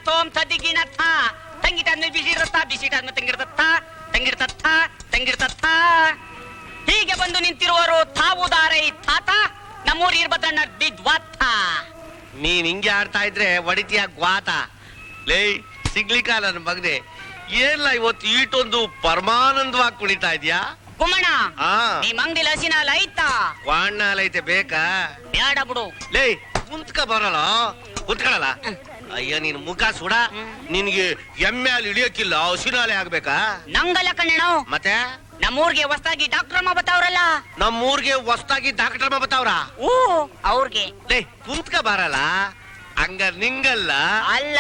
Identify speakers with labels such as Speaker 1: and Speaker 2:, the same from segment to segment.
Speaker 1: ತೋಮ್ ತದಿಗಿನ ಥಾ ತಂಗಿಟಾದ್ಮೇಲೆ ಬಿಸಿಟಾದ್ಮೇಲೆ ತಂಗಿಡ್ತತ್ತ ಹೀಗೆ ಬಂದು ನಿಂತಿರುವರು ತಾವುದಾರೈ ತಾತ ನಮ್ಮೂರ್ ಇರ್ಬದ್ರಣ್ಣ ಬಿದ್ವಾತ.
Speaker 2: ನೀನ್ ಹಿಂಗೆ ಆಡ್ತಾ ಇದ್ರೆ ಹೊಡಿತೀಯ ಗ್ವಾತ. ಲೇ ಸಿಗ್ಲಿಕ್ಕ ನನ್ನ ಮಗನೆ, ಏನ್ಲ ಇವತ್ತು ಈಟೊಂದು ಪರಮಾನಂದವಾಗಿ ಕುಣಿತಾ ಇದ್ಯಾ?
Speaker 1: ಕುಮ್ಮಣ್ಣ, ನಿಮ್ ಅಂಗಡಿಲಿ ಹಸಿನಾಲ ಐತಾ?
Speaker 2: ವಾಣ್ಣಾಲ ಐತೆ ಬೇಕಾ?
Speaker 1: ಬ್ಯಾಡ ಬಿಡು.
Speaker 2: ಲೇ ಕುಂತ್ಕ ಬರಲ್ಲ, ಕುಂತ್ಕೊಳ್ಳಲ್ಲ. ಅಯ್ಯ ನಿನ್ ಮುಖ ಸುಡ, ನಿನ್ಗೆ ಎಮ್ಮೆ ಅಲ್ಲಿ ಇಳಿಯಕ್ಕಿಲ್ಲ, ಹಸಿನಾಲೆ ಆಗ್ಬೇಕಾ?
Speaker 1: ನಂಗಲ್ಲ ಕಣ್ಣಣ್ಣ.
Speaker 2: ಮತ್ತೆ
Speaker 1: ನಮ್ಮೂರ್ಗೆ ಹೊಸದಾಗಿ ಡಾಕ್ಟರ್ ಅಮ್ಮ ಬತ್ತಾವ್ರಲ್ಲ.
Speaker 2: ನಮ್ಮೂರ್ಗೆ ಹೊಸದಾಗಿ ಡಾಕ್ಟರ್ ಅಮ್ಮ ಬತ್ತಾವ್ರ?
Speaker 1: ಓ ಅವ್ರಿಗೆ.
Speaker 2: ಲೇ ಕುಂತ್ಕ ಬರಲ್ಲ, ಹಂಗ ನಿಂಗಲ್ಲ
Speaker 1: ಅಲ್ಲ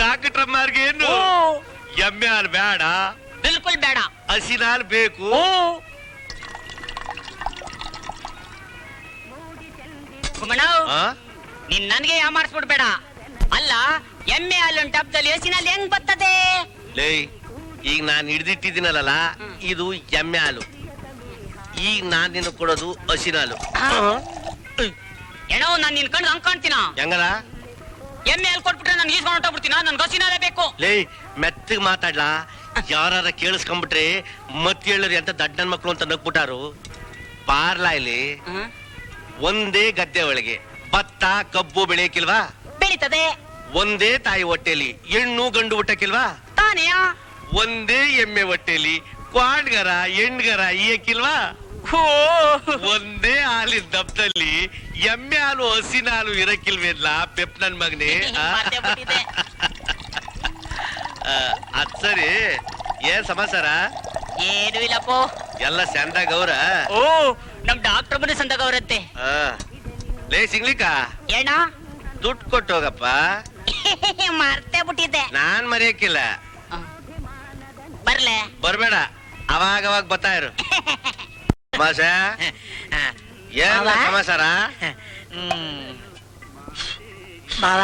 Speaker 2: ಡಾಕ್ಟರ್ ಅಮ್ಮಾರ್ಗೆ. ಏನು ಎಮ್ಮೆ ಹಾಲು ಬೇಡ?
Speaker 1: ಬಿಲ್ಕುಲ್ ಬೇಡ,
Speaker 2: ಹಸಿನ ಹಾಲು ಬೇಕು.
Speaker 1: ಕುಮ್ಮಣ್ಣ, ನೀನ್ ನನ್ಗೆ ಯಾಮಾರಿಸ್ಬಿಡ್ಬೇಡ. ಅಲ್ಲ ಎಮ್ಮೆ ಹಾಲೊಂದು ಡಬ್ಬದಲ್ಲಿ ಹಸಿನಲ್ಲಿ ಹೆಂಗ್ ಬರ್ತದೆ?
Speaker 2: ಲೇ ಈಗ ನಾನ್ ಹಿಡ್ದಿಟ್ಟಿದ್ದೀನಲ್ಲ, ಇದು ಎಮ್ಮೆ ಹಾಲು. ಈಗ ನಾನ್ ನಿನ್ನ ಕೊಡೋದು ಹಸಿನ ಹಾಲು.
Speaker 1: ಏನೋ ನಾನ್ ನಿನ್ ಕಣ್ ಹಂಗ್ ಕಾಣ್ತೀನ?
Speaker 2: ಹೆಂಗಲ್ಲ?
Speaker 1: ಎಮ್ಮೆ ಹಾಲು ಕೊಟ್ಬಿಟ್ರೆ ನಾನು ಈಸ್ಕೊಂಡು ಹೊಟ್ಟೋಗ್ಬಿಡ್ತೀನ? ನನ್ಗೆ ಹಸಿನಾಲೇ ಬೇಕು.
Speaker 2: ಲೇ ಮೆತ್ತಗ್ ಮಾತಾಡ್ಲಾ, ಯಾರ ಕೇಳಿಸ್ಕೊಂಡ್ಬಿಟ್ರೆ ಮತ್ ಹೇಳರಿ ಅಂತ ದಡ್ಡನ್ ಮಕ್ಳು ಅಂತ ನಗ್ಬಿಟ್ಟಾರು. ಪಾರ್ಲಾ ಇಲ್ಲಿ ಒಂದೇ ಗದ್ದೆ ಒಳಗೆ ಭತ್ತ ಕಬ್ಬು ಬೆಳೆಯಕ್ಕಿಲ್ವಾ?
Speaker 1: ಬೆಳೀತದೆ.
Speaker 2: ಒಂದೇ ತಾಯಿ ಹೊಟ್ಟೆಲಿ ಹೆಣ್ಣು ಗಂಡು ಹುಟ್ಟಕ್ಕಿಲ್ವಾ?
Speaker 1: ತಾನೆಯ.
Speaker 2: ಒಂದೇ ಎಮ್ಮೆ ಹೊಟ್ಟೆಲಿ ಕ್ವಾಡ್ಗರ ಹೆಣ್ಗರ ಈಯಕ್ಕಿಲ್ವಾ? ಒಂದೇ ಹಾಲಿನ ದಬ್ಬದಲ್ಲಿ ಎಮ್ಮೆ ಹಾಲು ಹಸಿನ ಹಾಲು ಇರಕ್ಕಿಲ್ವೇನ್ಲ ಪೆಪ್ ನನ್ ಮಗನೇ? ಅದ್ ಸರಿ, ಏನ್ ಸಮಾಚಾರ?
Speaker 1: ಏನು ಇಲ್ಲಪ್ಪೋ,
Speaker 2: ಎಲ್ಲ ಸಂದಾಗ ಅವ್ರ?
Speaker 1: ಓ ನಮ್ ಡಾಕ್ಟರ್ ಬಂದು ಸಂದಾಗ ಅವ್ರತ್ತೆ.
Speaker 2: ಲೇ ಸಿಗ್ಲಿಕ್ಕ
Speaker 1: ಏನ
Speaker 2: ದುಡ್ಡು ಕೊಟ್ಟು ಹೋಗಪ್ಪ.
Speaker 1: ಮರ್ತೇ ಬಿಟ್ಟಿದ್ದೆ.
Speaker 2: ನಾನ್ ಮರೆಯಕ್ಕಿಲ್ಲ.
Speaker 1: ಬರ್ಲೆ?
Speaker 2: ಬರ್ಬೇಡ, ಅವಾಗ ಬರ್ತಾ ಇರು. ಸಮಾಸ ಏನ್ ಸಮಾಚಾರ?
Speaker 3: ಮಾವ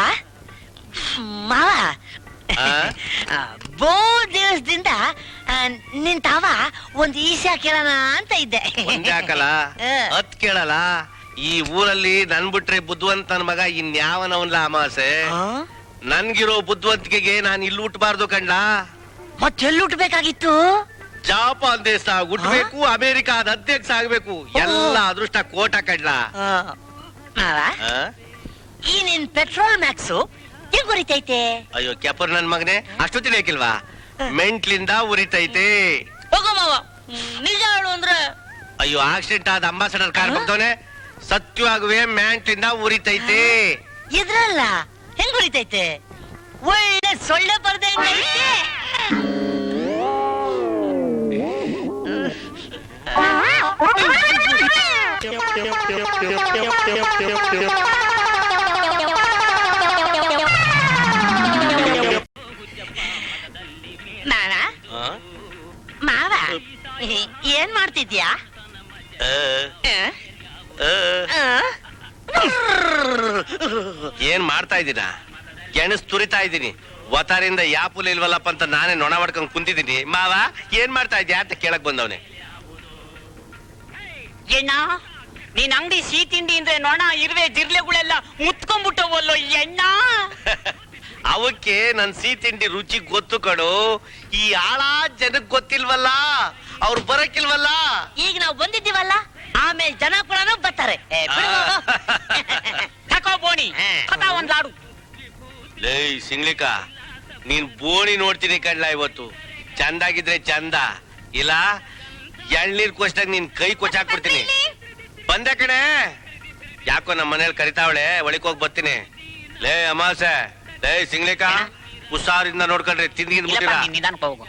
Speaker 3: ಮಾವ, ಬಹು ದಿವಸದಿಂದ ನಿನ್ ತಾವ ಒಂದ್ ಈಶಾ ಕೇಳೋಣ ಅಂತ ಇದ್ದೆ.
Speaker 2: ಒಂದ್ಯಾಕಲ್ಲ ಹತ್ ಕೇಳಲ್ಲ. ಈ ಊರಲ್ಲಿ ನನ್ ಬಿಟ್ರೆ ಬುದ್ಧಿವಂತನ ಮಗ ಇನ್ಯಾವನವನ್ಲ ಅಮಾಸೆ. ನನ್ಗಿರೋ ಬುದ್ಧಿವಂತಿಕೆಗೆ ನಾನ್ ಇಲ್ಲಿ ಹುಟ್ಟಬಾರ್ದು ಕಂಡ್ಲಾ?
Speaker 3: ಮತ್ತೆಲ್ಲಿ ಹುಟ್ಟಬೇಕಾಗಿತ್ತು?
Speaker 2: ಜಾಪಾನ್ ದೇಶ ಹುಟ್ಟಬೇಕು, ಅಮೆರಿಕಾದ ಅಧ್ಯಕ್ಷ ಆಗ್ಬೇಕು. ಎಲ್ಲ ಅದೃಷ್ಟ ಕೋಟ ಕಂಡ್ಲಾ?
Speaker 3: ಮಾವ, ಈ ನಿನ್ ಪೆಟ್ರೋಲ್ ಮ್ಯಾಕ್ಸು ಹೆಂಗ್ ಉರಿತೈತೆ?
Speaker 2: ಅಯ್ಯೋ ಕೆಪರ್ ನನ್ ಮಗನೆ, ಅಷ್ಟು ತಿಳಿಯಕ್ಕಿಲ್ವಾ? ಮೆಂಟ್ಲಿಂದ ಉರಿತೈತೆ.
Speaker 3: ಹೋಗೋ ಮಾವ, ನಿಜ ಹೇಳು ಅಂದ್ರೆ.
Speaker 2: ಅಯ್ಯೋ ಆಕ್ಸಿಡೆಂಟ್ ಆದ ಅಂಬಾಸಡರ್ ಕಾರ್ ಬಂದವನೆ, ಸತ್ಯವಾಗುವೆ ಮೆಂಟ್ಲಿಂದ ಉರಿತೈತೆ.
Speaker 3: ಇದ್ರಲ್ಲ ಹೆಂಗ್ ಉರಿತೈತೆ? ಒಳ್ಳೆ ಸೊಳ್ಳೆ ಬರ್ದಂಗೈತೆ. ಮಾವ ಏನ್ ಮಾಡ್ತಿದ್ಯಾ?
Speaker 2: ಏನ್ ಮಾಡ್ತಾ ಇದ್ದೀನ? ಗೆಣಸ್ ತುರಿತಾ ಇದ್ದೀನಿ. ಒತ್ತಾರಿಂದ ಯಾಪುಲ್ ಇಲ್ವಲ್ಲಪ್ಪ ಅಂತ ನಾನೇ ನೊಣ ಮಾಡ್ಕೊಂಡ್ ಕುಂತಿದ್ದೀನಿ. ಮಾವ ಏನ್ ಮಾಡ್ತಾ ಇದ್ಯಾ ಅಂತ ಕೇಳಕ್ ಬಂದವನೆ.
Speaker 1: ಎಣ್ಣ, ನೀನ್ ಅಂಗಡಿ ಸಿಹಿ ತಿಂಡಿ ಅಂದ್ರೆ ನೊಣ ಇರುವೆ ಜಿರ್ಲೆಗಳೆಲ್ಲ ಮುತ್ಕೊಂಡ್ಬಿಟ್ಟವಲ್ಲೋ ಎಣ್ಣ.
Speaker 2: ಅವಕ್ಕೆ ನನ್ ಸಿಹಿ ತಿಂಡಿ ರುಚಿ ಗೊತ್ತು ಕಣು. ಈ ಆಳ ಜನಕ್ ಗೊತ್ತಿಲ್ವಲ್ಲ, ಅವ್ರು ಬರಕ್ಕಿಲ್ವಲ್ಲ.
Speaker 3: ಈಗ ನಾವು ಬಂದಿದ್ದೀವಲ್ಲ, ಆಮೇಲೆ ಜನ ಕೂಡ ಬರ್ತಾರೆ.
Speaker 1: ತಕೋ ಬೋಣಿ, ಕಥಾ ಒಂದ್ ಲಾಡು.
Speaker 2: ಲೇ ಸಿಂಗ್ಲಿಕ, ನೀನ್ ಬೋಣಿ ನೋಡ್ತೀನಿ ಕಣ್ಲ ಇವತ್ತು. ಚಂದಾಗಿದ್ರೆ ಚಂದ, ಇಲ್ಲ ಎಳ್ನೀರ್ ಕೊಚ್ಚಾಗ ನೀನ್ ಕೈ ಕೊಚ್ಚಾಕ್ಬಿಡ್ತೀನಿ. ಬಂದೆ ಕಣೆ. ಯಾಕೋ ನಮ್ಮ ಮನೇಲಿ ಕರಿತಾವಳೆ, ಒಳಕ್ ಹೋಗಿ ಬರ್ತೀನಿ. ಲೇ ಅಮಾಸೆ, ಲೇ ಸಿಂಗ್ಲಿಕ, ಹುಷಾರಿಂದ ನೋಡ್ಕೊಂಡ್ರೆ ತಿಂದಿಗಿಂದ ಬಿಟ್ಟಿರ.
Speaker 1: ನಿಧಾನಕ್ಕೆ ಹೋಗು.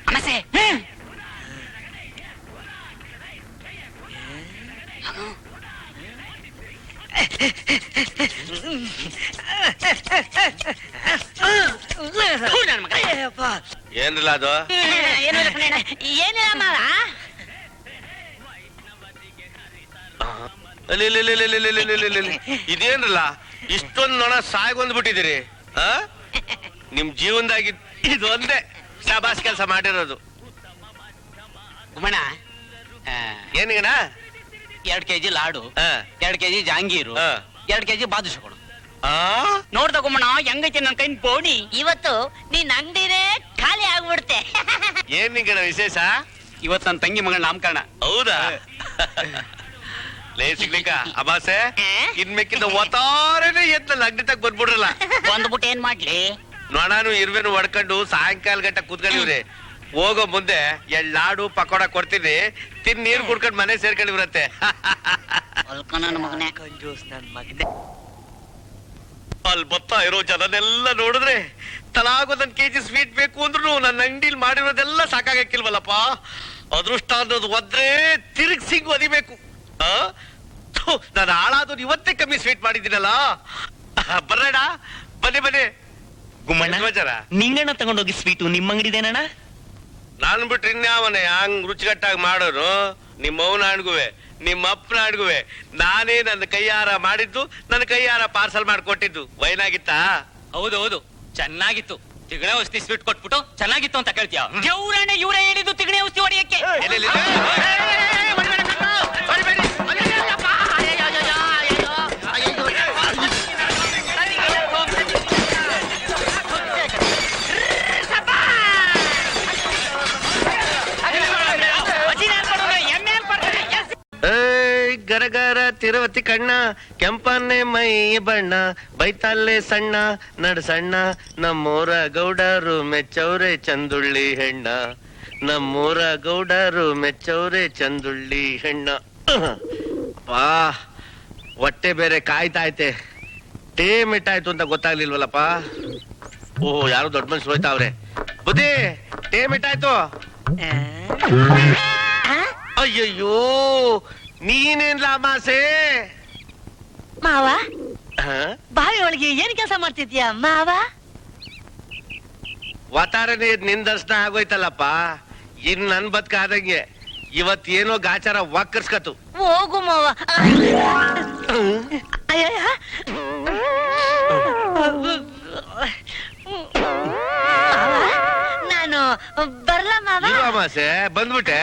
Speaker 1: ಅಮಸೆ,
Speaker 2: ಏನಿಲ್ಲ ಅದು.
Speaker 3: ಏನಿಲ್ಲ ಮಾವ.
Speaker 2: ಇದೇನಿಲ್ಲ, ಇಷ್ಟೊಂದು ನೊಣ ಸಾಯ್ಗೊಂಡ್ಬಿಟ್ಟಿದ್ದೀರಿ. ನಿಮ್ ಜೀವನದಾಗಿ ಇದೊಂದೇ ಶಾಬಾಸ್ ಕೆಲಸ ಮಾಡಿರೋದು.
Speaker 1: ಗುಮ್ಮಣ್ಣ
Speaker 2: ಏನಿಗಣ
Speaker 1: 2 ಕೆಜಿ ಲಾಡು 2 ಕೆಜಿ ಜಾಂಗೀರು 2 ಕೆಜಿ ಬಾದುಷಗಳು ನೋಡ್ದ ಗುಮ್ಮಣ್ಣ ಹೆಂಗೈತೆ ನನ್ ಕೈ ಬೋಣಿ.
Speaker 3: ಇವತ್ತು ನೀನ್ ಅಂಗಡಿನೇ ಖಾಲಿ ಆಗ್ಬಿಡ್ತೆ.
Speaker 2: ಏನಿಗಣ ವಿಶೇಷ?
Speaker 1: ಇವತ್ತು ನನ್ನ ತಂಗಿ ಮಗಳ ನಾಮಕರಣ.
Speaker 2: ಹೌದಾ? ಲೇ ಸಿಗ್ಲಿಕ್ಕ ಅಮಾಸೆ ಇನ್ಮೇಕಿಂದ ಒತ್ತಾರನೇ ಎದ್ದಲ್ಲ ಅಂಗಡಿ ತಗ ಬಂದ್ಬಿಡ್ರಲ್ಲ.
Speaker 3: ಬಂದ್ಬಿಟ್ಟು ಏನ್ ಮಾಡ್ಲಿ?
Speaker 2: ನೊಣಾನು ಇರುವೆನು ಹೊಡ್ಕೊಂಡು ಸಾಯಂಕಾಲ ಗಂಟ ಕೂತ್ಕೊಂಡಿವ್ರಿ. ಹೋಗೋ ಮುಂದೆ 2 ಲಾಡು ಪಕೋಡ ಕೊಡ್ತೀನಿ, ತಿನ್ ನೀರ್ ಕುಡ್ಕೊಂಡ್ ಮನೆ ಸೇರ್ಕೊಂಡಿವ್ರತ್ತೆ.
Speaker 3: ನನ್ನ ಮಗನೇ.
Speaker 2: ಅಲ್ಲಿ ಬರ್ತಾ ಇರೋ ಜನನೆಲ್ಲ ನೋಡಿದ್ರೆ ತಲಾಗೊಂದೊಂದ್ ಕೆಜಿ ಸ್ವೀಟ್ ಬೇಕು ಅಂದ್ರು ನನ್ನ ಅಂಗಡಿಲಿ ಮಾಡಿರೋದೆಲ್ಲ ಸಾಕಾಗಕ್ಕಿಲ್ವಲ್ಲಪ್ಪ. ಅದೃಷ್ಟ ಅನ್ನೋದು ಒದ್ರೆ ತಿರುಗ್ಸಿಂಗ್ ಒದಿಬೇಕು. ನಾನು ಹಾಳಾದ್ರು ಇವತ್ತೇ ಕಮ್ಮಿ ಸ್ವೀಟ್ ಮಾಡಿದ್ದೀನಲ್ಲ. ಬರ್ರೇಡ ಬನ್ನಿ ಬನ್ನಿ.
Speaker 4: ಗುಮ್ಮಣ್ಣ ನಿಂಗಣ್ಣ ತಗೊಂಡೋಗಿ ಸ್ವೀಟು ನಿಮ್ಮ ಅಂಗಡಿದೇನಣ್ಣ?
Speaker 2: ನಾನ್ ಬಿಟ್ರೆ ಇನ್ಯಾವನೆ ಹಂಗ್ ರುಚಿಗಟ್ಟಾಗಿ ಮಾಡೋರು? ನಿಮ್ಮ ಅವನ ಅಡ್ಗುವೆ, ನಿಮ್ಮ ಅಪ್ಪನ ಅಡ್ಗುವೆ, ನಾನೇ ನನ್ನ ಕೈಯಾರ ಮಾಡಿದ್ದು, ನನ್ನ ಕೈಯಾರ ಪಾರ್ಸಲ್ ಮಾಡಿಕೊಟ್ಟಿದ್ದು. ವೈನಾಗಿತ್ತಾ?
Speaker 1: ಹೌದು ಚೆನ್ನಾಗಿತ್ತು. ತಿಗಣೆ ಔಷಧಿ ಸ್ವೀಟ್ ಕೊಟ್ಬಿಟ್ಟು ಚೆನ್ನಾಗಿತ್ತು ಅಂತ ಕೇಳ್ತೀಯ? ಇವರೇ ಹೇಳಿದ್ದು ತಿಗಣೆ ಔಷಧಿ ಹೊಡೆಯಕ್ಕೆ.
Speaker 2: ಗರಗರ ತಿರುವತಿ ಕಣ್ಣ, ಕೆಂಪನ್ನೆ ಮೈ ಬಣ್ಣ, ಬೈತಾಲೆ ಸಣ್ಣ ನಡ್ ಸಣ್ಣ, ನಮ್ಮೂರ ಗೌಡರು ಮೆಚ್ಚವ್ರೆ ಚಂದುಳ್ಳಿ ಹೆಣ್ಣ, ನಮ್ಮೂರ ಗೌಡರು ಮೆಚ್ಚವ್ರೆ ಚಂದುಳ್ಳಿ ಹೆಣ್ಣ. ಬಾ ಹೊಟ್ಟೆ ಬೇರೆ ಕಾಯ್ತಾಯ್ತೆ. ಟೇಮ್ ಇಟ್ಟಾಯ್ತು ಅಂತ ಗೊತ್ತಾಗ್ಲಿಲ್ವಲ್ಲಪ್ಪ. ಓಹ್ ಯಾರು ದೊಡ್ಡ ಮನುಷ್ಯರು ಹೋಯ್ತಾವ್ರೆ. ಬುದ್ಧಿ ಟೇಮ್ ಇಟ್ಟಾಯ್ತು. ಅಯ್ಯಯ್ಯೋ ನೀನೇನ್ಲ ಮಾಸೆ?
Speaker 3: ಮಾವ ಬಾವಿ ಒಳಗೆ ಏನ್ ಕೆಲಸ ಮಾಡ್ತಿದ್ಯಾ ಮಾವ?
Speaker 2: ವಾತಾವರಣ ನಿನ್ ದರ್ಶನ ಆಗೋಯ್ತಲ್ಲಪ್ಪ. ಇನ್ ನನ್ ಬದುಕ ಆದಂಗೆ ಇವತ್ತೇನೋ ಗಾಚಾರ ವಾಕರ್ಸ್ಕತು.
Speaker 3: ಹೋಗು ಮಾವ. ಅಯ್ಯ ನಾನು ಬರ್ಲ ಮಾವ?
Speaker 2: ಮಾಸೆ ಬಂದ್ಬಿಟ್ಟೆ.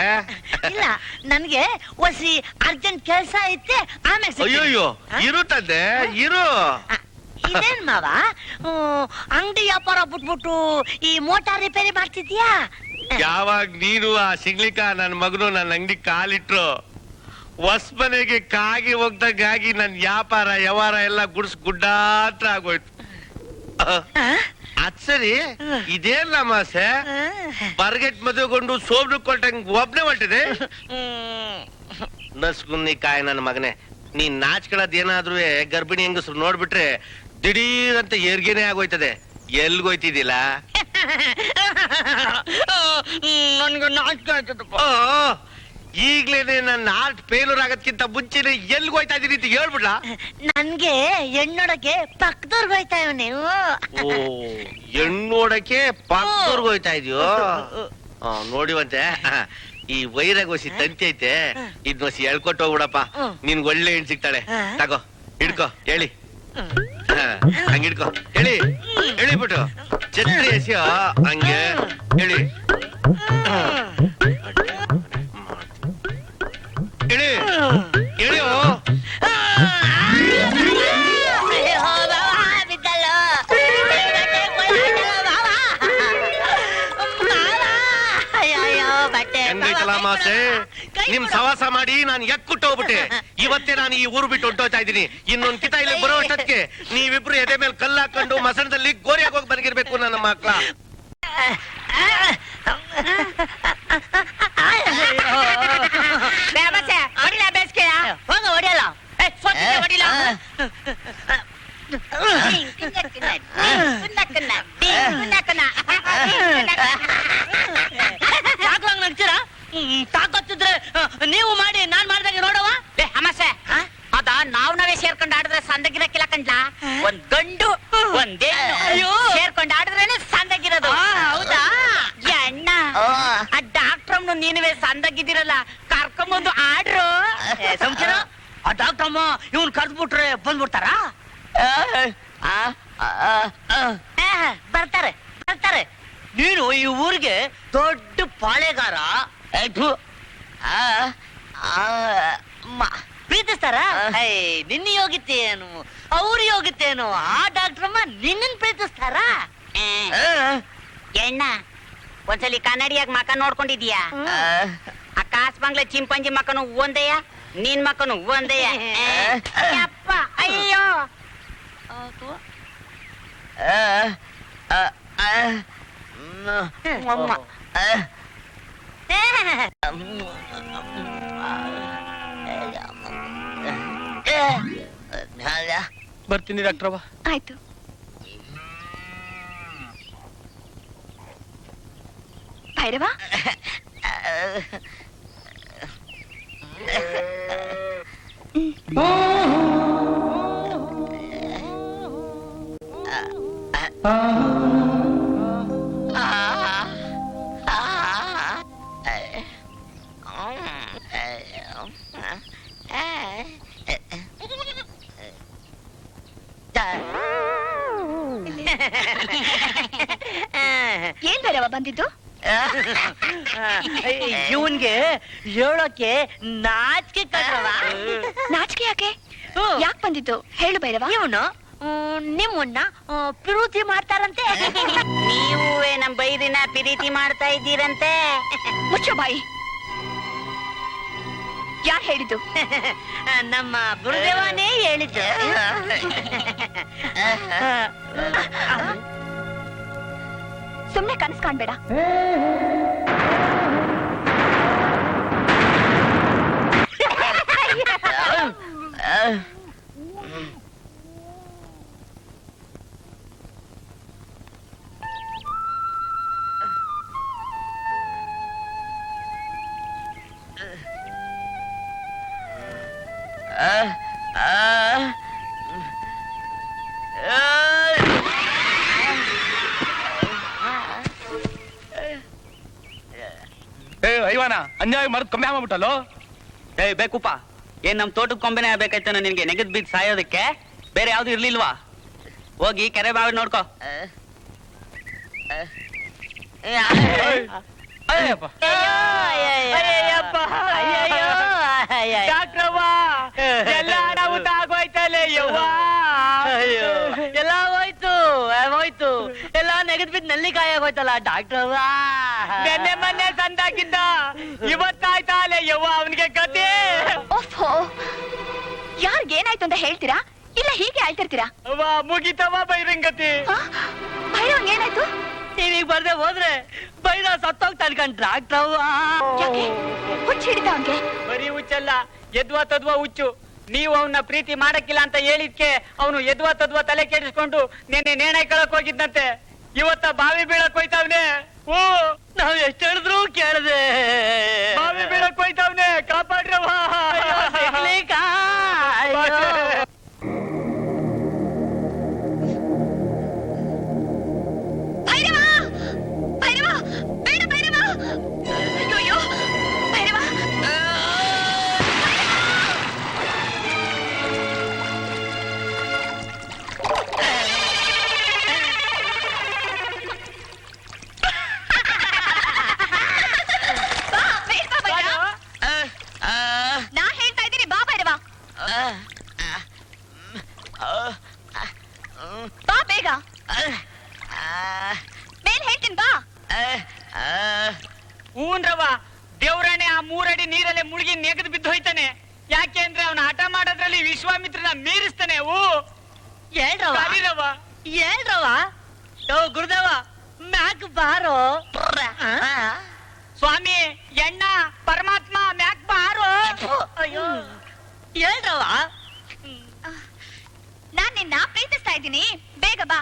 Speaker 3: ಇಲ್ಲ ನನ್ಗೆ ಒಸಿ ಅರ್ಜೆಂಟ್ ಕೆಲ್ಸ ಐತೆ, ಆಮೇಲೆ
Speaker 2: ಅಯ್ಯೋಯ್ಯೋ ಇರು ತಂದೆ ಇರು.
Speaker 3: ಇದೇನ್ ಮಾವ ಅಂಗಡಿ ವ್ಯಾಪಾರ ಬಿಟ್ಬಿಟ್ಟು ಈ ಮೋಟಾರ್ ರಿಪೇರಿ ಮಾಡ್ತಿದ್ಯಾ?
Speaker 2: ಯಾವಾಗ ನೀನು ಆ ಸಿಗ್ಲಿಕ್ಕ ನನ್ ಮಗನು ನನ್ನ ಅಂಗಡಿ ಕಾಲಿಟ್ರು, ಹೊಸ ಮನೆಗೆ ಕಾಗಿ ಹೋಗ್ದಂಗಾಗಿ ನನ್ ವ್ಯಾಪಾರ ವ್ಯವಹಾರ ಎಲ್ಲ ಗುಡ್ಡಾತ್ರ ಆಗೋಯ್ತು. ಅದ್ ಸರಿ ಇದೇನ್ ಮಾಸೆ ಬರ್ಗೆಟ್ ಮದುವೆಗೊಂಡು ಸೋಬ್ರು ಕೊಟ್ಟಂಗ್ ಒಬ್ನೇ ಹೊಟ್ಟಿದೆ. ನಸ್ಗುನ್ನಿ ಕಾಯ ನನ್ನ ಮಗನೇ, ನೀನ್ ನಾಚ್ಕೊಳ್ಳೋದೇನಾದ್ರೂ ಗರ್ಭಿಣಿ ಹೆಂಗಸ್ರು ನೋಡ್ಬಿಟ್ರೆ ದಿಢೀರ್ ಅಂತ ಏರ್ಗೇನೆ ಆಗೋಯ್ತದೆ. ಎಲ್ಗೋಯ್ತಿದ್ದಿಲ್ಲ?
Speaker 3: ನನ್ಗೆ ನಾಚಿಕೆ ಆಯ್ತದಪ್ಪ.
Speaker 2: ಈಗ್ಲೇನೆ ನನ್ನ ಆರ್ಟ್ ಫೇಲ್ಯೂರ್ ಆಗದ್ಕಿಂತ ಮುಂಚೆನೆ ಎಲ್ಗೋಯ್ತಾ ಇದೀನಿ ಅಂತ ಹೇಳ್ಬಿಡ್ಲಾ?
Speaker 3: ನನ್ಗೆ ಹೆಣ್ಣೊಡಕ್ಕೆ ಪಕ್ಕದವ್ರಿಗೆ ಹೋಯ್ತಾ ಇವ್ ನೀವು.
Speaker 2: ಓ ಹೆಣ್ಣೋಡಕ್ಕೆ ಪಕ್ಕದವ್ರಿಗೆ ಹೋಯ್ತಾ ಇದೆಯೋ? ನೋಡಿವಂತೆ ಈ ವೈರಾಗೋಸಿ ತಂತಿ ಐತೆ, ಇದ್ನೋಸಿ ಎಳ್ಕೊಟ್ಟು ಹೋಗ್ಬಿಡಪ್ಪ. ನಿನ್ಗೆ ಒಳ್ಳೆ ಹೆಣ್ ಸಿಗ್ತಾಳೆ. ತಗೋ ಹಿಡ್ಕೋ ಹೇಳಿ, ಹಂಗಿಡ್ಕೋ ಹೇಳಿ ಹೇಳಿಬಿಟ್ಟು ಛತ್ರಿ ಎಸಿಯೋ ಹಂಗೆ ಹೇಳಿ. ಹೇಳಿ ಹೇಳಿಯೋ. ಹೆಂಗೈತಲ್ಲ ಮಾಸೆ, ನಿಮ್ ಸವಾಸ ಮಾಡಿ ನಾನು ಎಕ್ಕುಟ್ಟು ಹೋಗ್ಬಿಟ್ಟೆ. ಇವತ್ತೇ ನಾನು ಈ ಊರು ಬಿಟ್ಟು ಹೊಂಟೋಗ್ತಾ ಇದ್ದೀನಿ. ಇನ್ನೊಂದ್ ಕಿತ ಇಲ್ಲಿ ಬರೋ ಅಷ್ಟಕ್ಕೆ ನೀವಿಬ್ರು ಎದೆ ಮೇಲೆ ಕಲ್ಲಾಕೊಂಡು ಮಸಣದಲ್ಲಿ ಗೋರಿಯಾಗಿ ಹೋಗಿ ಬಂದಿರ್ಬೇಕು ನನ್ನ ಮಕ್ಳ.
Speaker 3: ಹೊಡಿಯಲ್ಲ ತಾಕತ್ತಿದ್ರೆ ನೀವು ಮಾಡಿ, ನಾನ್ ಮಾಡ್ದಂಗೆ ನೋಡವ.
Speaker 1: ಅಮಾಸೆ ಅದ ನಾವೇ ಸೇರ್ಕೊಂಡು ಆಡಿದ್ರೆ ಸಂದಗಿರಕ್ಕಿಲ್ಲ ಕಂಡ್ಲ. ಒಂದ್ ಗಂಡು ಒಂದೇನು ಸೇರ್ಕೊಂಡು ಆಡಿದ್ರೇನೆ ಸಂದಗಿರೋದು.
Speaker 3: ಹೌದಾ
Speaker 1: ಅಣ್ಣ? ಆ ಡಾಕ್ಟ್ರಮ್ನು ನೀನುವೇ ಸಂದಗಿದಿರಲ್ಲ, ಕರ್ಕೊಂಬಂದು ಆಡ್ರು.
Speaker 3: ಆ ಡಾಕ್ಟರ್ ಅಮ್ಮ ಇವ್ನ್ ಕರ್ದ್ಬಿಟ್ರೆ ಬಂದ್ಬಿಡ್ತಾರ? ಬರ್ತಾರೆ ಬರ್ತಾರೆ. ನೀನು ಈ ಊರಿಗೆ ದೊಡ್ಡ ಪಾಳೆಗಾರ. ಪ್ರೀತಿಸ್ತಾರ ನಿನ್ನ ಯೋಗಿತೇನು ಅವ್ರ ಯೋಗಿತೇನು ಆ ಡಾಕ್ಟ್ರಮ್ಮ ನಿನ್ನನ್ ಪ್ರೀತಿಸ್ತಾರ
Speaker 1: ಎಣ್ಣ ಒಂದ್ಸಲಿ ಕನ್ನಡಿಯಾಗ ಮಕ ನೋಡ್ಕೊಂಡಿದ್ಯಾ ಆ ಕಾಸ್ ಬಂಗ್ಲೆ ಚಿಂಪಂಜಿ ಮಕನು ಒಂದೆಯ ನಿನ್ ಮಕನು ಒಂದೆಯ ಅಪ್ಪ ಅಯ್ಯೋ
Speaker 3: ಅಮ್ಮ
Speaker 2: ಬರ್ತೀನಿ ಡಾಕ್ಟ್ರವ್ವ.
Speaker 5: ಆಯ್ತು. ಭೈರವ ಏನ್ ಭೈರವ ಬಂದಿದ್ದು?
Speaker 3: ಇವನ್ಗೆ ಹೇಳೋಕೆ ನಾಚಿಕೆ ಕಟ್ರವ.
Speaker 5: ನಾಚಿಕೆ ಯಾಕೆ? ಯಾಕೆ ಬಂದಿದ್ದು ಹೇಳು ಭೈರವ.
Speaker 3: ಇವನು ನಿಮ್ಮನ್ನ ಪ್ರೀತಿ ಮಾಡ್ತಾರಂತೆ.
Speaker 1: ನೀವೇ ನಮ್ ಬೈರಿನ ಪ್ರೀತಿ ಮಾಡ್ತಾ ಇದ್ದೀರಂತೆ.
Speaker 5: ಮುಚ್ಚು ಬಾಯಿ. ಯಾರು ಹೇಳಿದ್ದು?
Speaker 3: ನಮ್ಮ ಗುರುದೇವನೇ ಹೇಳಿದ್ದು.
Speaker 5: ಸುಮ್ನೆ ಕನಸು ಕಾಣ್ಬೇಡ.
Speaker 6: ಐವಾನ ಅನ್ಯಾಯ ಮರದ್ ಕಮ್ಮಿ ಆಗ್ಬಿಟ್ಟಲ್ಲೋ.
Speaker 4: ಬೇಕುಪ್ಪ, ಏನ್ ನಮ್ ತೋಟದ ಕೊಂಬೆನೆ ಆಗ್ಬೇಕಾಯ್ತಾನ ನಿನ್ಗೆ ನೆಗದ್ ಬಿದ್ದು ಸಾಯೋದಕ್ಕೆ? ಬೇರೆ ಯಾವ್ದು ಇರ್ಲಿಲ್ವಾ? ಹೋಗಿ ಕೆರೆ ಬಾವಿ ನೋಡ್ಕೋ.
Speaker 3: ಡಾಕ್ಟ್ರವ್ವ ಎಲ್ಲ ಆಗೋಯ್ತಲ್ಲೇ ಯವ್ವ. ಎಲ್ಲ ಹೋಯ್ತು ಹೋಯ್ತು ಎಲ್ಲ ನೆಗದ್ ಬಿದ್ದು ನೆಲ್ಲಿಕಾಯಿ ಆಗೋಯ್ತಲ್ಲ ಡಾಕ್ಟ್ರವ್ವ. ನೆನ್ನೆ ಮೊನ್ನೆ ತಂದಾಕಿದ್ದ ಇವತ್ತಾಯ್ತಾ ಅಲ್ಲೇ ಯವ್ವ ಅವನಿಗೆ ಕತೆ.
Speaker 5: ಓಹೋ, ಯಾರಿಗೇನಾಯ್ತು ಅಂತ ಹೇಳ್ತೀರಾ ಇಲ್ಲ ಹೀಗೆ ಆಯ್ತಿರ್ತೀರಾ?
Speaker 3: ಅವ್ವ ಮುಗಿತವ ಬೈರಂಗತಿ.
Speaker 5: ಭೈರವಂಗ್ ಏನಾಯ್ತು?
Speaker 3: ನೀವೀಗ ಬರ್ದೆ ಹೋದ್ರೆ ಬೈರ ಸತ್ತೋಗ್ತಾನೆ ಕಣ್ ಡಾಕ್ಟ್ರವ್ವ.
Speaker 5: ಯಾಕೆ? ಹುಚ್ಚ ಹಿಡಿತ ಅವನ್ಗೆ?
Speaker 3: ಬರೀ ಹುಚ್ಚಲ್ಲ, ಎದ್ವಾ ತದ್ವಾ ಹುಚ್ಚು. ನೀವು ಅವನ್ನ ಪ್ರೀತಿ ಮಾಡಕ್ಕಿಲ್ಲ ಅಂತ ಹೇಳಿದ್ಕೆ ಅವನು ಎದ್ವಾ ತದ್ವಾ ತಲೆ ಕೆಡಿಸ್ಕೊಂಡು ನೆನ್ನೆ ನೇಣೆ ಕಳಕ್ ಹೋಗಿದ್ದಂತೆ. ಇವತ್ತ ಬಾವಿ ಬೀಳಕ್ ಹೋಯ್ತಾವ್ನೆ. ಓ ನಾವ್ ಎಷ್ಟ್ ಹೇಳಿದ್ರು ಕೇಳದೆ ಬಾವಿ ಬೀಳಕ್ ಹೋಯ್ತಾವ್ನೆ. ಕಾಪಾಡ್ರವ್ವ.
Speaker 5: ಭೈರವ, ಭೈರವ, ಬೇಡ ಭೈರವ. ಅಯ್ಯೋ ಭೈರವ. ನಾ ಹೇಳ್ತಾ ಇದ್ದೀನಿ ಬಾ ಭೈರವ. ಬಾ ಬೇಗ. ಮೇಲ್ ಹೇಳ್ತೀನಿ ಬಾ.
Speaker 3: ಹೂನ್ರವ್ವ, ದೇವ್ರಾಣೆ ಆ 3 ಅಡಿ ನೀರಲ್ಲೇ ಮುಳುಗಿ ನೆಗೆದು ಬಿದ್ದು ಹೋಯ್ತಾನೆ. ಯಾಕೆ ಅಂದ್ರೆ ಅವನ ಹಠ ಮಾಡೋದ್ರಲ್ಲಿ ವಿಶ್ವಾಮಿತ್ರನ ಮೀರಿಸ್ತಾನೆ. ಹೇಳ್ರವ್ವ ಗುರುದೇವ ಮ್ಯಾಕ್ ಬಾರೋ. ಸ್ವಾಮಿ ಎಣ್ಣ ಪರಮಾತ್ಮ ಮ್ಯಾಕ್ ಬಾರೋ. ಅಯ್ಯೋ ಹೇಳ್ರವ್ವ.
Speaker 5: ನಾನ್ ನಿನ್ನ ಪ್ರೀತಿಸ್ತಾ ಇದ್ದೀನಿ, ಬೇಗ ಬಾ.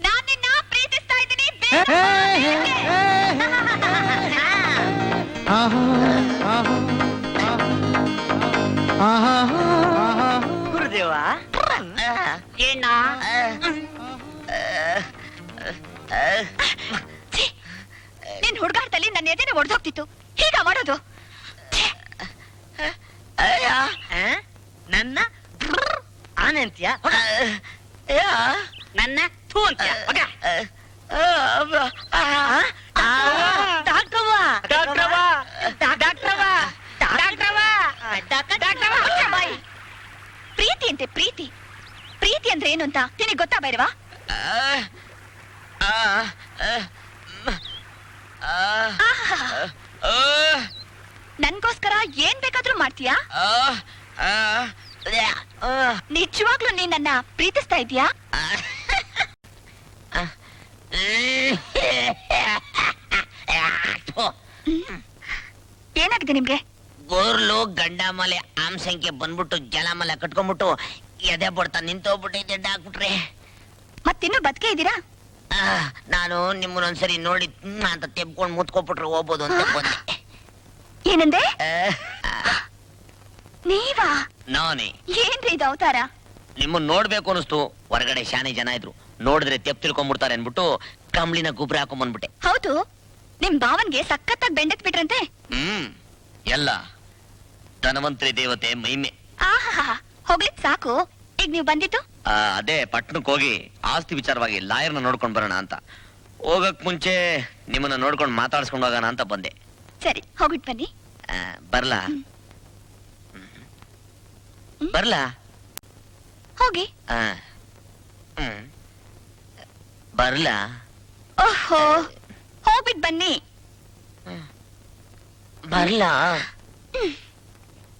Speaker 5: ನಾನ್ ನಿನ್ನ ಪ್ರೀತಿಸ್ತಾ ಇದ್ದೀನಿ, ಬೇಗ
Speaker 3: ಗುರುದೇವ
Speaker 1: ಎಣ್ಣ
Speaker 5: ನಿನ್ ಹುಡುಗಾಟದಲ್ಲಿ ನನ್ನ ಎದೆನೆ ಒಡೆದೋಗ್ತಿತ್ತು. ಹೀಗ ಮಾಡೋದು?
Speaker 3: ನನ್ನ ಆನೆ ಅಂತೀಯ?
Speaker 1: ನನ್ನ ಥೂ ಅಂತೀಯ? ಡಾಕ್ಟ್ರವ್ವ
Speaker 3: ಡಾಕ್ಟ್ರವ್ವ, ಡಾಕ್ಟ್ರವ್ವ, ಡಾಕ್ಟ್ರವ್ವ.
Speaker 5: ಪ್ರೀತಿ ಅಂತೆ ಪ್ರೀತಿ. ಪ್ರೀತಿ ಅಂದ್ರೆ ಏನು ಅಂತ ನಿನಗೆ ಗೊತ್ತಾ ಬೈರವಾ? ನನ್ಗೋಸ್ಕರ ಏನ್ ಬೇಕಾದ್ರೂ ಮಾಡ್ತೀಯಾ? ನಿಜವಾಗ್ಲೂ ನೀನ್ ನನ್ನ ಪ್ರೀತಿಸ್ತಾ ಇದೀಯಾ? ಏನಾಗಿದೆ ನಿಮ್ಗೆ?
Speaker 1: ಗೋರ್ಲು ಗಂಡ ಮಲೆ ಆಮ್ಸಂಖ್ಯೆ ಬಂದ್ಬಿಟ್ಟು ಜಲಮಲೆ ಕಟ್ಕೊಂಡ್ಬಿಟ್ಟು ಎದೆ ಬಡ್ತಾ ನಿಂತೋಗ್ಬಿಟ್ಟೈತೆ ಡಾಕ್ಟ್ರೆ.
Speaker 5: ಮತ್ತಿನ್ನೂ ಬದುಕೆ ಇದ್ದೀರಾ?
Speaker 1: ನಾನು ನಿಮ್ಮನ್ನೊಂದ್ಸರಿ ನೋಡಿ ಅಂತ ತೆಬ್ಕೊಂಡು ಮುತ್ಕೊಬಿಟ್ರೆ ಹೋಗ್ಬೋದು ಅಂತ ಬಂದೆ.
Speaker 5: ಏನಂದೆ? ನೀವಾ?
Speaker 2: ನಾನೇ
Speaker 5: ಏನ್ರಿ ಇದು ಅವತಾರ?
Speaker 2: ನಿಮ್ಮನ್ನ ನೋಡ್ಬೇಕು ಅನಿಸ್ತು. ಹೊರಗಡೆ ಶಾನೆ ಜನ ಇದ್ರು, ನೋಡಿದ್ರೆ ತೆಪ್ ತಿಳ್ಕೊಂಡ್ಬಿಡ್ತಾರೆ ಅನ್ಬಿಟ್ಟು ಕಂಬ್ಳಿನ ಗುಬ್ರ ಹಾಕೊಂಡ್ ಬಂದ್ಬಿಟ್ಟೆ.
Speaker 5: ಹೌದು, ನಿಮ್ ಭಾವನ್ಗೆ ಸಖತ್ತಾಗಿ ಬೆಂಡೆತ್ ಬಿಟ್ರಂತೆ.
Speaker 2: ಎಲ್ಲ ಧನವಂತರಿ ದೇವತೆ ಮಹಿಮೆ.
Speaker 5: ಆಹಾ, ಹೋಗ್ಲಿಕ್ ಸಾಕು. ಈಗ ನೀವು ಬಂದಿದ್ದು?
Speaker 2: ಅದೇ ಪಟ್ಟಣಕ್ಕೆ ಹೋಗಿ ಆಸ್ತಿ ವಿಚಾರವಾಗಿ ಲಾಯರ್ನ ನೋಡ್ಕೊಂಡ್ ಬರೋಣ ಅಂತ. ಹೋಗಕ್ ಮುಂಚೆ ನಿಮ್ಮನ್ನ ನೋಡ್ಕೊಂಡು ಮಾತಾಡ್ಸ್ಕೊಂಡು ಹೋಗೋಣ ಅಂತ ಬಂದೆ.
Speaker 5: ಸರಿ, ಹೋಗ್ಬಿಟ್ ಬನ್ನಿ.
Speaker 2: ಬರ್ಲಾ? ಬರ್ಲಾ?
Speaker 5: ಹೋಗಿ.
Speaker 2: ಬರ್ಲಾ?
Speaker 5: ಓಹೋ, ಹೋಗ್ಬಿಟ್ ಬನ್ನಿ.
Speaker 2: ಬರ್ಲಾ?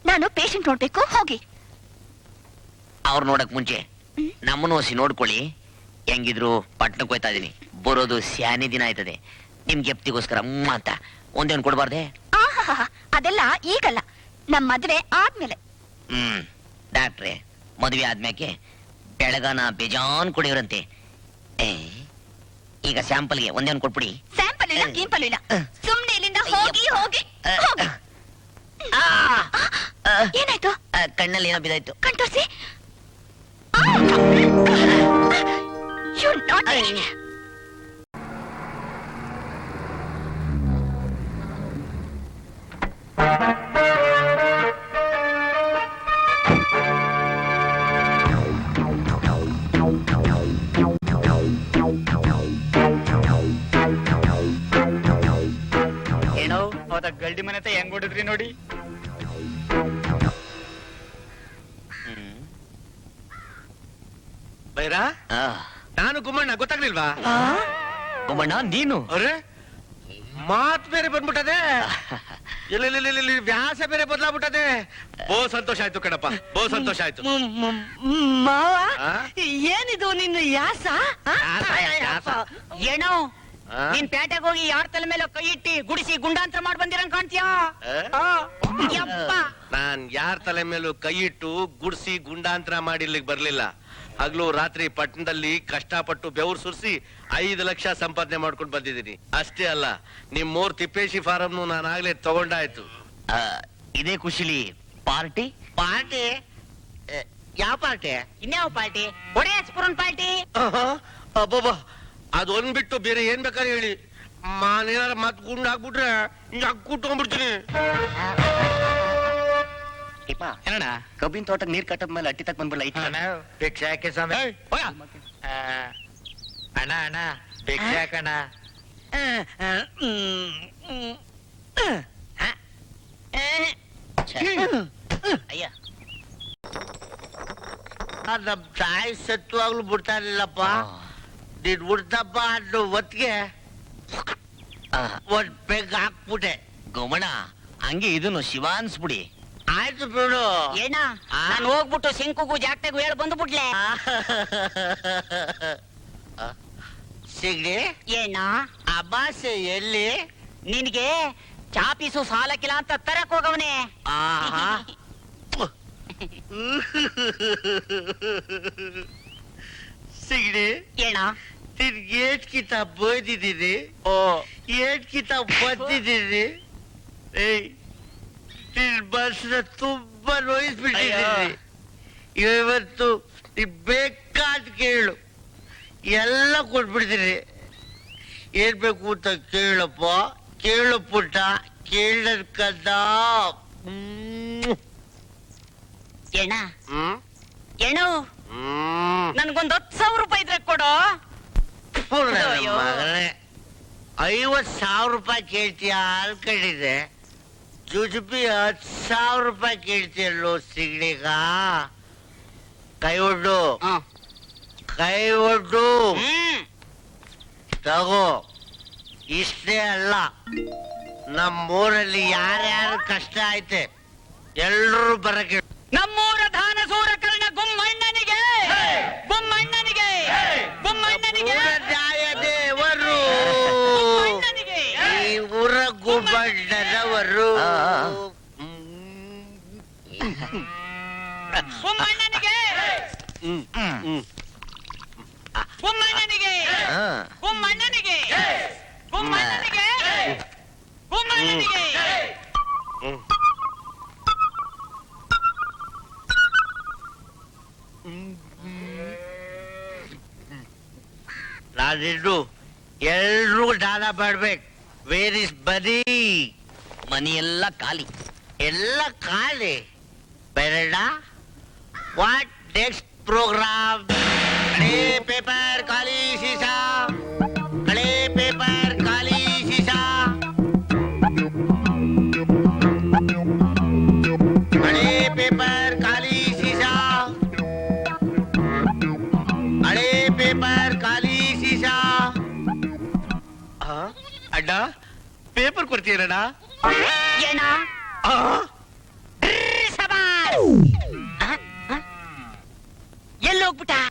Speaker 5: ನಾನು ಪೇಷಂಟ್ ನೋಡ್ಬೇಕು, ಹೋಗಿ.
Speaker 2: ಅವ್ರು ನೋಡಕ್ ಮುಂಚೆ ನಮ್ಮನ್ನು ಹೊಸಿ ನೋಡ್ಕೊಳ್ಳಿ. ಹೆಂಗಿದ್ರು ಪಟ್ಟಣಕ್ಕೆ ಹೋಯ್ತಾ ಇದೀನಿ, ಬರೋದು ಸ್ಯಾನಿ ದಿನ ಆಯ್ತದೆ. ನಿಮ್ ಗೆಪ್ತಿಗೋಸ್ಕರ ಅಂತ ಒಂದೇನ್ ಕೊಡ್ಬಾರ್ದೆ?
Speaker 5: ಆಹಾ, ಅದೆಲ್ಲ ಈಗಲ್ಲ, ನಮ್ ಮದ್ವೆ ಆದ್ಮೇಲೆ.
Speaker 2: ಡಾಕ್ಟ್ರೆ, ಮದ್ವೆ ಆದ್ಮ್ಯಾಕೆ ಬೆಳಗಾನ ಬೇಜಾನ್ ಕುಡಿಯೋರಂತೆ. ಈಗ ಸ್ಯಾಂಪಲ್ಗೆ ಒಂದೇನ್ ಕೊಟ್ಬಿಡಿ.
Speaker 5: ಸ್ಯಾಂಪಲ್ ಇಲ್ಲ, ಗೀಂಪಲ್ ಇಲ್ಲ. ಸುಮ್ನೆ ಇಲ್ಲಿಂದ ಹೋಗಿ ಹೋಗಿ ಹೋಗಿ. ಏನಾಯ್ತು?
Speaker 2: ಕಣ್ಣಲ್ಲಿ ಏನೋ ಬಿದ್ದಾಯ್ತು.
Speaker 5: ಕಣ್ತೋರ್ಸಿ. You naughty.
Speaker 3: ಏನೋ ಅವತ್ತ ಗಲ್ಡಿ ಮನೆ ಹೆಂಗ್ ಹೊಡಿದ್ರಿ ನೋಡಿ.
Speaker 2: ಬೈರಾ, ನಾನು ಗುಮ್ಮಣ್ಣ, ಗೊತ್ತಾಗ್ಲಿಲ್ವಾ? ಗುಮ್ಮಣ್ಣ ನೀನು? ಅರೆ, ಮಾತ್ ಬೇರೆ ಬಂದ್ಬಿಟ್ಟದೆ. ಇಲ್ಲಿ ವ್ಯಾಸ ಬೇರೆ ಬದಲಾಗ್ಬಿಟ್ಟದೆ. ಬಹು ಸಂತೋಷ ಆಯ್ತು ಕಣಪ್ಪ, ಬಹು ಸಂತೋಷ ಆಯ್ತು.
Speaker 1: ಮಾವ,
Speaker 2: ಆ?
Speaker 1: ಏನಿದು ನಿನ್ನ ಯಾಸ?
Speaker 2: ಯಾಸ?
Speaker 1: ಏನೋ ನೀನ್ ಪೇಟೆಗೆ ಹೋಗಿ ಯಾರ ತಲೆ ಮೇಲೆ ಕೈ ಇಟ್ಟಿ ಗುಡಿಸಿ ಗುಂಡಾಂತರ ಮಾಡಿ ಬಂದಿರಂಗ್ ಕಾಣ್ತೀಯಾ? ಯಪ್ಪ,
Speaker 2: ನಾನ್ ಯಾರ ತಲೆ ಮೇಲೂ ಕೈ ಇಟ್ಟು ಗುಡ್ಸಿ ಗುಂಡಾಂತರ ಮಾಡಿ ಇಲ್ಲಿಗೆ ಬರ್ಲಿಲ್ಲ. ಹಗ್ಲು ರಾತ್ರಿ ಪಟ್ಟಣದಲ್ಲಿ ಕಷ್ಟಪಟ್ಟು ಬೆವರು ಸುರಿಸಿ 5 ಲಕ್ಷ ಸಂಪಾದನೆ ಮಾಡ್ಕೊಂಡು ಬಂದಿದ್ದೀನಿ. ಅಷ್ಟೇ ಅಲ್ಲ, ನಿಮ್ಮೂರ್ ತಿಪ್ಪೇಶಿ ಫಾರಂ ನಾನು ಆಗ್ಲೇ ತಗೊಂಡಾಯ್ತು. ಇದೇ ಖುಷಿಲಿ ಪಾರ್ಟಿ
Speaker 1: ಪಾರ್ಟಿ? ಯಾವ ಪಾರ್ಟಿ? ಇನ್ಯಾವ ಪಾರ್ಟಿ? ಒಡೆಯಸ್ಪುರನ್ ಪಾರ್ಟಿ?
Speaker 2: ಅಬ್ಬಬ್ಬ, ಅದೊಂದ್ ಬಿಟ್ಟು ಬೇರೆ ಏನ್ ಬೇಕಾದ್ರೆ ಹೇಳಿ, ಮಾನೇನಾರ ಮತ್ ಗುಂಡ್ ಹಾಕ್ಬಿಟ್ರೆ ಕೂತ್ಕೊಂಡ್ಬಿಡ್ತೀನಿ.
Speaker 4: ಏನಣ್ಣ, ಕಬ್ಬಿನ ತೋಟಕ್ಕೆ ನೀರ್ ಕಟ್ಟದ್ಮೇಲೆ ಅಟ್ಟಿ ತಕ್ ಬಂದ್ಬಿಡ್ಲ
Speaker 2: ಭಿಕ್ಷೆ ಹಾಕಿ ಸ್ವಾಮಿ.
Speaker 3: ಅಣ್ಣ ಅಣ್ಣ, ಭಿಕ್ಷೆ ಹಾಕಣ್ಣ.
Speaker 2: ಅಯ್ಯ,
Speaker 1: ನಮ್ ತಾಯಿ ಸತ್ವಾಗ್ಲು ಬಿಡ್ತಾ ಇರ್ಲಿಲ್ಲಪ್ಪ. ನೀನ್ ಬಿಡ್ತಪ್ಪ ಅನ್ನೋ ಹೊತ್ತಿಗೆ ಒಂದ್ ಪೆಗ್ ಹಾಕ್ಬಿಟ್ಟೆ.
Speaker 2: ಗೋಮಣ್ಣ, ಹಂಗೆ ಇದನ್ನು ಶಿವ ಅನ್ಸ್ಬಿಡಿ.
Speaker 1: ಆಯ್ತು ಬಿಡು.
Speaker 7: ಏನ ನಾನು ಹೋಗ್ಬಿಟ್ಟು ಸಿಂಕುಗೂ ಜಾಕ್ಟೆಗೂ ಹೇಳಿ ಬಂದ್ಬಿಟ್ಲೆ.
Speaker 1: ಸಿಗ್ಲಿ
Speaker 7: ಏನ
Speaker 1: ಅಮಾಸೆ ಎಲ್ಲಿ?
Speaker 7: ನಿನ್ಗೆ ಚಾಪೀಸು ಸಾಲಕ್ಕಿಲ್ಲ ಅಂತ ತರಕ್ ಹೋಗವನೆ.
Speaker 1: ಆಹಾ. ಸಿಗ್ಲಿ
Speaker 7: ಏನ
Speaker 1: ನಿನ್ ಏಟ್ ಕಿತ ಬೋದಿದ್ದೀನಿ, ಏಟ್ ಕಿತ ಬಂದಿದ್ದೀನಿ. ಏಯ್, ನಿನ್ ಮನಸ್ಸನ್ನ ತುಂಬಾ ನೋಯಿಸ್ಬಿಟ್ಟಿದ್ದೀನಿ. ಇವತ್ತು ನೀ ಬೇಕಾದ್ ಕೇಳು, ಎಲ್ಲ ಕೊಟ್ಬಿಡ್ತೀನಿ. ಏನ್ ಬೇಕು ಅಂತ ಕೇಳಪ್ಪ, ಕೇಳು ಪುಟ್ಟ, ಕೇಳದ್ ಕಂದ.
Speaker 7: ಏನ ಏನು ನನ್ಗೊಂದ್ 10,000 ರೂಪಾಯಿ ಇದ್ರೆ ಕೊಡು.
Speaker 1: ಅಯ್ಯೋ.
Speaker 8: ಮಗನೇ 50,000 ರೂಪಾಯಿ ಕೇಳ್ತೀಯ ಅನ್ಕೊಂಡಿದ್ದೆ ಜುಜುಬಿ 10,000 ರೂಪಾಯಿ ಕೇಳ್ತೀಯಲ್ಲೋ ಸಿಗ್ಲಿಗ ಕೈ ಒಡ್ಡು
Speaker 1: ಹ್ಮ್.
Speaker 8: ಕೈ ಒಡ್ಡು
Speaker 1: ಹ್ಮ್.
Speaker 8: ತಗೋ ಇಷ್ಟೇ ಅಲ್ಲ ನಮ್ಮೂರಲ್ಲಿ ಯಾರ್ಯಾರು ಕಷ್ಟ ಐತೆ ಎಲ್ರೂ ಬರಕ್ಕೆ
Speaker 3: ನಮ್ಮೂರ ದಾನ ಸೂರಕರ್ಣ ಗುಮ್ಮಣ್ಣನಿಗೆ ಗುಮ್ಮಣ್ಣನಿಗೆ ಗುಮ್ಮಣ್ಣನಿಗೆ
Speaker 8: ಊರ ನ್ಯಾಯ ದೇವರು
Speaker 3: ಗುಮ್ಮಣ್ಣನಿಗೆ
Speaker 8: ಈ ಊರ ಗುಬ್ಬಣ್ಣನವರು
Speaker 3: ಗುಮ್ಮಣ್ಣನಿಗೆ ಗುಮ್ಮಣ್ಣನಿಗೆ ಗುಮ್ಮಣ್ಣನಿಗೆ ಗುಮ್ಮಣ್ಣನಿಗೆ ಗುಮ್ಮಣ್ಣನಿಗೆ
Speaker 8: ನಾನಿನ್ನು ಎಲ್ರೂ ದಾನ ಮಾಡ್ಬೇಕು ವೇರ್ ಇಸ್ ಬರೀ
Speaker 7: ಮನಿ ಎಲ್ಲ ಖಾಲಿ.
Speaker 8: ಎಲ್ಲ ಖಾಲಿ ಬೇಡ ವಾಟ್ ನೆಕ್ಸ್ಟ್ ಪ್ರೋಗ್ರಾಮ್ ಹಳೆ ಪೇಪರ್ ಖಾಲಿ ಸೀಸಾ ಹಳೆ ಪೇಪರ್ ಖಾಲಿ ಸೀಸಾ ಹಳೆ ಪೇಪರ್ ಖಾಲಿ ಸೀಸಾ ಹಳೆ ಪೇಪರ್ ಖಾಲಿ ಸೀಸಾ
Speaker 2: ಅಣ್ಣ ಪೇಪರ್ ಕೊಡ್ತೀರಣ್ಣ
Speaker 1: ಏನ
Speaker 2: ಆ?
Speaker 1: ಎಲ್ಲೋಗ್ಬಿಟ್ಟ